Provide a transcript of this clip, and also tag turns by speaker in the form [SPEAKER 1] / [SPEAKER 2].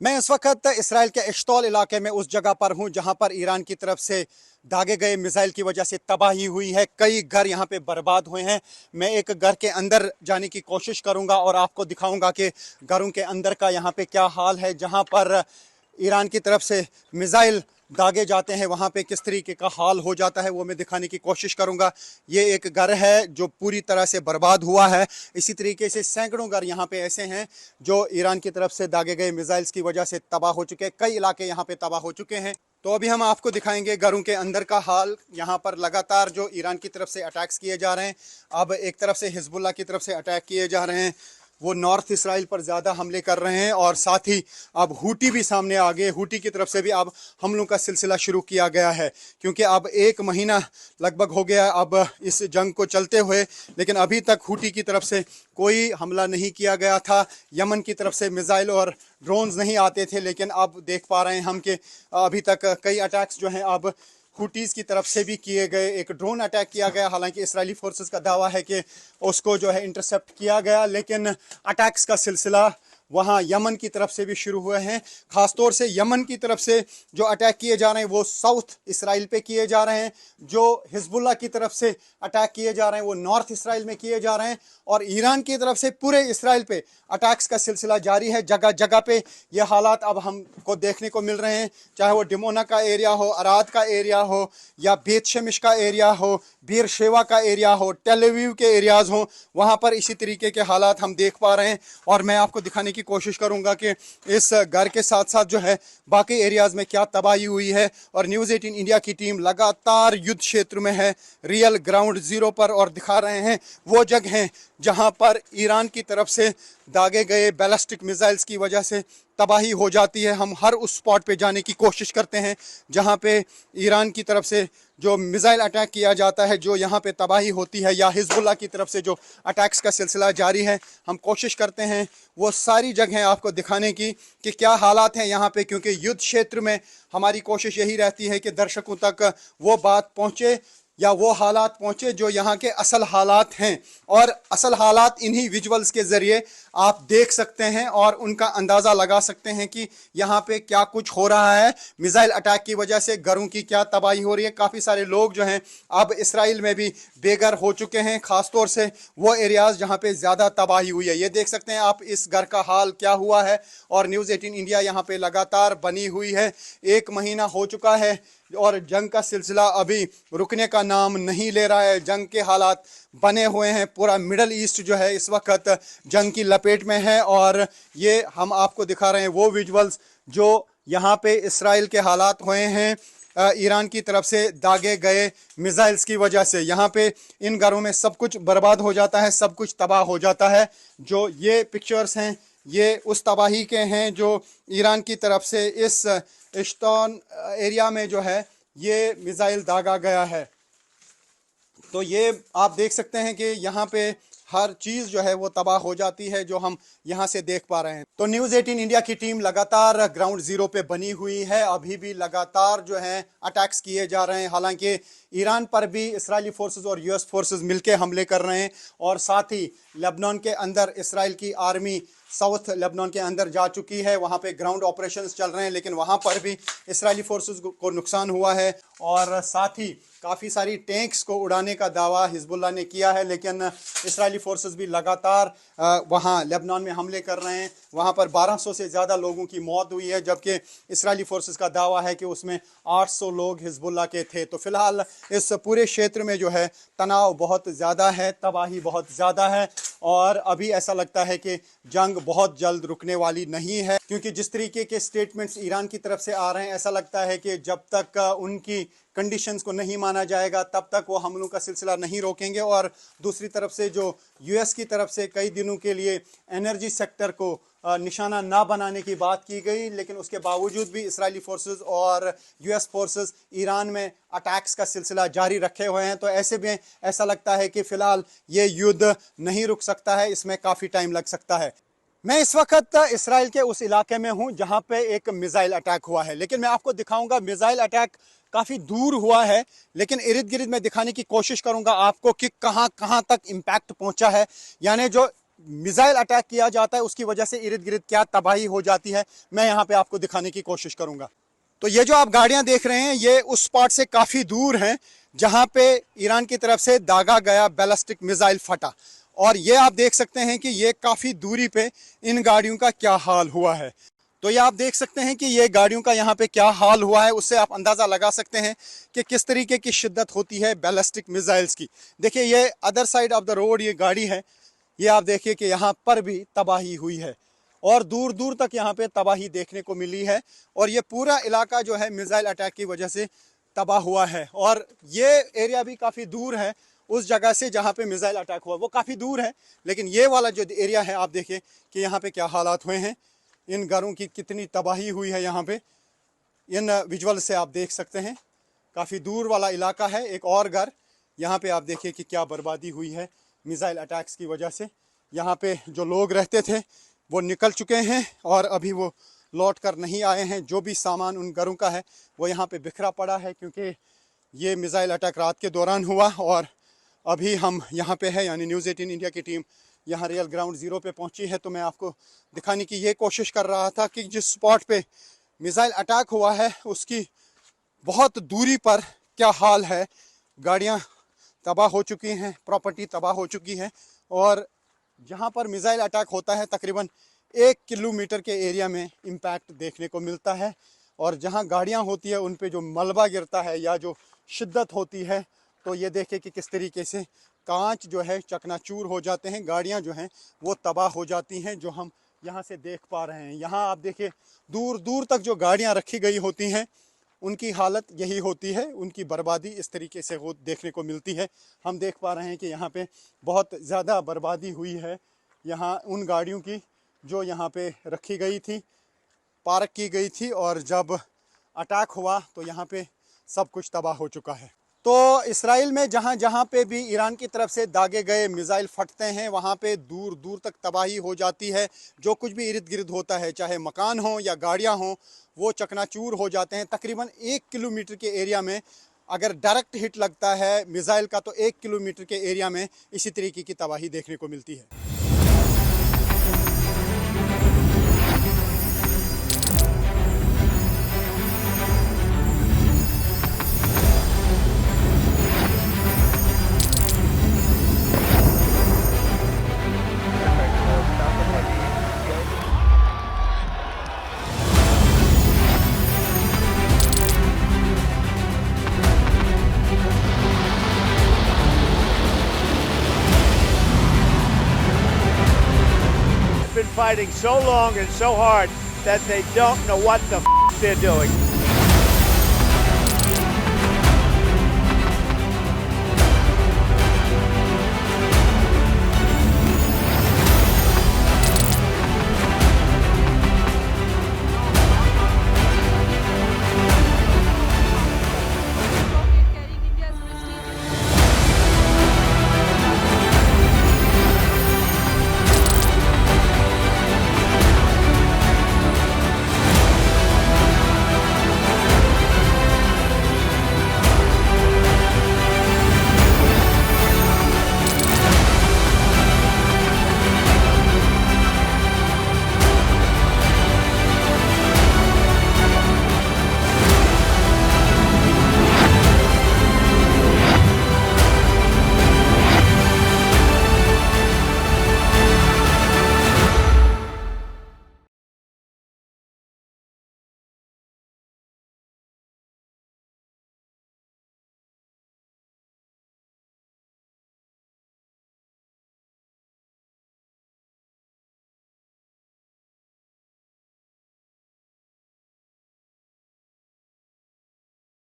[SPEAKER 1] मैं इस वक्त इसराइल के इश्तोल इलाके में उस जगह पर हूं जहां पर ईरान की तरफ से दागे गए मिसाइल की वजह से तबाही हुई है। कई घर यहां पे बर्बाद हुए हैं। मैं एक घर के अंदर जाने की कोशिश करूंगा और आपको दिखाऊंगा कि घरों के अंदर का यहां पे क्या हाल है। जहां पर ईरान की तरफ से मिसाइल दागे जाते हैं वहां पे किस तरीके का हाल हो जाता है वो मैं दिखाने की कोशिश करूंगा। ये एक घर है जो पूरी तरह से बर्बाद हुआ है। इसी तरीके से सैकड़ों घर यहाँ पे ऐसे हैं जो ईरान की तरफ से दागे गए मिसाइल्स की वजह से तबाह हो चुके हैं। कई इलाके यहाँ पे तबाह हो चुके हैं। तो अभी हम आपको दिखाएंगे घरों के अंदर का हाल। यहाँ पर लगातार जो ईरान की तरफ से अटैक्स किए जा रहे हैं, अब एक तरफ से हिजबुल्लाह की तरफ से अटैक किए जा रहे हैं, वो नॉर्थ इसराइल पर ज़्यादा हमले कर रहे हैं और साथ ही अब हूटी भी सामने आ गए। हूटी की तरफ से भी अब हमलों का सिलसिला शुरू किया गया है, क्योंकि अब एक महीना लगभग हो गया अब इस जंग को चलते हुए, लेकिन अभी तक हूटी की तरफ से कोई हमला नहीं किया गया था। यमन की तरफ से मिसाइल और ड्रोन्स नहीं आते थे, लेकिन अब देख पा रहे हैं हम कि अभी तक कई अटैक्स जो हैं अब हुटीज़ की तरफ से भी किए गए। एक ड्रोन अटैक किया गया, हालांकि इजरायली फोर्सेस का दावा है कि उसको जो है इंटरसेप्ट किया गया, लेकिन अटैक्स का सिलसिला वहाँ यमन की तरफ से भी शुरू हुए हैं। ख़ासतौर से यमन की तरफ से जो अटैक किए जा रहे हैं वो साउथ इसराइल पे किए जा रहे हैं। जो हिजबुल्लाह की तरफ से अटैक किए जा रहे हैं वो नॉर्थ इसराइल में किए जा रहे हैं। और ईरान की तरफ से पूरे इसराइल पे अटैक्स का सिलसिला जारी है। जगह जगह पे ये हालात अब हमको देखने को मिल रहे हैं, चाहे वो डिमोना का एरिया हो, अराद का एरिया हो, या बेत शेमिश का एरिया हो, बीर शेवा का एरिया हो, टेल अवीव के एरियाज़ हों, वहाँ पर इसी तरीके के हालात हम देख पा रहे हैं। और मैं आपको दिखाने की कोशिश करूंगा कि इस घर के साथ साथ जो है बाकी एरियाज में क्या तबाही हुई है। और न्यूज़ 18 इंडिया की टीम लगातार युद्ध क्षेत्र में है, रियल ग्राउंड जीरो पर, और दिखा रहे हैं वो जगह जहां पर ईरान की तरफ से दागे गए बैलिस्टिक मिसाइल्स की वजह से तबाही हो जाती है। हम हर उस स्पॉट पे जाने की कोशिश करते हैं जहां पे ईरान की तरफ से जो मिसाइल अटैक किया जाता है, जो यहाँ पे तबाही होती है, या हिजबुल्लाह की तरफ से जो अटैक्स का सिलसिला जारी है। हम कोशिश करते हैं वो सारी जगहें आपको दिखाने की कि क्या हालात हैं यहाँ पे, क्योंकि युद्ध क्षेत्र में हमारी कोशिश यही रहती है कि दर्शकों तक वो बात पहुँचे या वो हालात पहुँचे जो यहाँ के असल हालात हैं। और असल हालात इन्हीं विजुअल्स के ज़रिए आप देख सकते हैं और उनका अंदाज़ा लगा सकते हैं कि यहाँ पे क्या कुछ हो रहा है। मिसाइल अटैक की वजह से घरों की क्या तबाही हो रही है। काफ़ी सारे लोग जो हैं अब इसराइल में भी बेघर हो चुके हैं, ख़ासतौर से वो एरियाज़ जहाँ पे ज़्यादा तबाही हुई है। ये देख सकते हैं आप इस घर का हाल क्या हुआ है। और न्यूज़ 18 इंडिया यहाँ पे लगातार बनी हुई है। एक महीना हो चुका है और जंग का सिलसिला अभी रुकने का नाम नहीं ले रहा है। जंग के हालात बने हुए हैं। पूरा मिडल ईस्ट जो है इस वक्त जंग की लपेट में है। और ये हम आपको दिखा रहे हैं वो विजुअल्स जो यहाँ पे इसराइल के हालात हुए हैं ईरान की तरफ से दागे गए मिसाइल्स की वजह से। यहाँ पे इन घरों में सब कुछ बर्बाद हो जाता है, सब कुछ तबाह हो जाता है। जो ये पिक्चर्स हैं ये उस तबाही के हैं जो ईरान की तरफ से इस इश्तौन एरिया में जो है ये मिसाइल दागा गया है। तो ये आप देख सकते हैं कि यहाँ पे हर चीज़ जो है वो तबाह हो जाती है जो हम यहाँ से देख पा रहे हैं। तो न्यूज़ 18 इंडिया की टीम लगातार ग्राउंड जीरो पे बनी हुई है। अभी भी लगातार जो है अटैक्स किए जा रहे हैं। हालांकि ईरान पर भी इजरायली फोर्सेस और यूएस फोर्सेस मिलकर हमले कर रहे हैं। और साथ ही लेबनान के अंदर इसराइल की आर्मी साउथ लेबनान के अंदर जा चुकी है। वहाँ पे ग्राउंड ऑपरेशंस चल रहे हैं, लेकिन वहाँ पर भी इजरायली फोर्सेस को नुकसान हुआ है। और साथ ही काफ़ी सारी टैंक्स को उड़ाने का दावा हिजबुल्लाह ने किया है, लेकिन इजरायली फोर्सेस भी लगातार वहाँ लेबनान में हमले कर रहे हैं। वहाँ पर 1200 से ज़्यादा लोगों की मौत हुई है, जबकि इजरायली फोर्सेस का दावा है कि उसमें 800 लोग हिजबुल्लाह के थे। तो फिलहाल इस पूरे क्षेत्र में जो है तनाव बहुत ज़्यादा है, तबाही बहुत ज़्यादा है। और अभी ऐसा लगता है कि जंग बहुत जल्द रुकने वाली नहीं है, क्योंकि जिस तरीके के स्टेटमेंट्स ईरान की तरफ से आ रहे हैं, ऐसा लगता है कि जब तक उनकी कंडीशंस को नहीं माना जाएगा तब तक वो हमलों का सिलसिला नहीं रोकेंगे। और दूसरी तरफ से जो यूएस की तरफ से कई दिनों के लिए एनर्जी सेक्टर को निशाना ना बनाने की बात की गई, लेकिन उसके बावजूद भी इजरायली फोर्सेस और यूएस फोर्सेस ईरान में अटैक्स का सिलसिला जारी रखे हुए हैं। तो ऐसे में ऐसा लगता है कि फ़िलहाल ये युद्ध नहीं रुक सकता है, इसमें काफ़ी टाइम लग सकता है। मैं इस वक्त इसराइल के उस इलाके में हूं जहां पे एक मिसाइल अटैक हुआ है, लेकिन मैं आपको दिखाऊंगा मिसाइल अटैक काफ़ी दूर हुआ है, लेकिन इर्द गिर्द मैं दिखाने की कोशिश करूंगा आपको कि कहां कहां तक इम्पैक्ट पहुंचा है। यानी जो मिसाइल अटैक किया जाता है उसकी वजह से इर्द गिर्द क्या तबाही हो जाती है, मैं यहाँ पे आपको दिखाने की कोशिश करूंगा। तो ये जो आप गाड़ियां देख रहे हैं ये उस स्पॉट से काफ़ी दूर हैं जहां पे ईरान की तरफ से दागा गया बैलिस्टिक मिसाइल फटा, और ये आप देख सकते हैं कि ये काफ़ी दूरी पे इन गाड़ियों का क्या हाल हुआ है। तो ये आप देख सकते हैं कि ये गाड़ियों का यहाँ पे क्या हाल हुआ है, उससे आप अंदाज़ा लगा सकते हैं कि किस तरीके की शिद्दत होती है बैलिस्टिक मिसाइल्स की। देखिए ये other side of the road ये गाड़ी है, ये आप देखिए कि यहाँ पर भी तबाही हुई है और दूर दूर तक यहाँ पे तबाही देखने को मिली है, और ये पूरा इलाका जो है मिसाइल अटैक की वजह से तबाह हुआ है। और ये एरिया भी काफ़ी दूर है उस जगह से जहाँ पे मिसाइल अटैक हुआ, वो काफ़ी दूर है, लेकिन ये वाला जो एरिया है आप देखिए कि यहाँ पे क्या हालात हुए हैं, इन घरों की कितनी तबाही हुई है। यहाँ पे इन विजुअल से आप देख सकते हैं काफ़ी दूर वाला इलाका है। एक और घर यहाँ पे आप देखिए कि क्या बर्बादी हुई है मिसाइल अटैक्स की वजह से। यहाँ पे जो लोग रहते थे वो निकल चुके हैं और अभी वो लौट कर नहीं आए हैं। जो भी सामान उन घरों का है वो यहाँ पे बिखरा पड़ा है, क्योंकि ये मिसाइल अटैक रात के दौरान हुआ। और अभी हम यहाँ पे है, यानी न्यूज़ 18 इंडिया की टीम यहाँ रियल ग्राउंड ज़ीरो पे पहुँची है। तो मैं आपको दिखाने की ये कोशिश कर रहा था कि जिस स्पॉट पे मिसाइल अटैक हुआ है उसकी बहुत दूरी पर क्या हाल है। गाड़ियाँ तबाह हो चुकी हैं, प्रॉपर्टी तबाह हो चुकी है, और जहाँ पर मिसाइल अटैक होता है तकरीबन 1 किलोमीटर के एरिया में इम्पैक्ट देखने को मिलता है। और जहाँ गाड़ियाँ होती है उन पे जो मलबा गिरता है या जो शिद्दत होती है, तो ये देखें कि किस तरीके से कांच जो है चकनाचूर हो जाते हैं, गाड़ियाँ जो हैं वो तबाह हो जाती हैं, जो हम यहाँ से देख पा रहे हैं। यहाँ आप देखिए दूर दूर तक जो गाड़ियाँ रखी गई होती हैं उनकी हालत यही होती है, उनकी बर्बादी इस तरीके से हो देखने को मिलती है। हम देख पा रहे हैं कि यहाँ पे बहुत ज़्यादा बर्बादी हुई है यहाँ उन गाड़ियों की जो यहाँ पे रखी गई थी, पार्क की गई थी, और जब अटैक हुआ तो यहाँ पे सब कुछ तबाह हो चुका है। तो इसराइल में जहाँ जहाँ पे भी ईरान की तरफ से दागे गए मिसाइल फटते हैं वहाँ पे दूर दूर तक तबाही हो जाती है। जो कुछ भी इर्द गिर्द होता है, चाहे मकान हो या गाड़ियाँ हों, वो चकनाचूर हो जाते हैं। तकरीबन 1 किलोमीटर के एरिया में अगर डायरेक्ट हिट लगता है मिसाइल का तो 1 किलोमीटर के एरिया में इसी तरीके की तबाही देखने को मिलती है।
[SPEAKER 2] Been fighting so long and so hard that they don't know what the they're doing.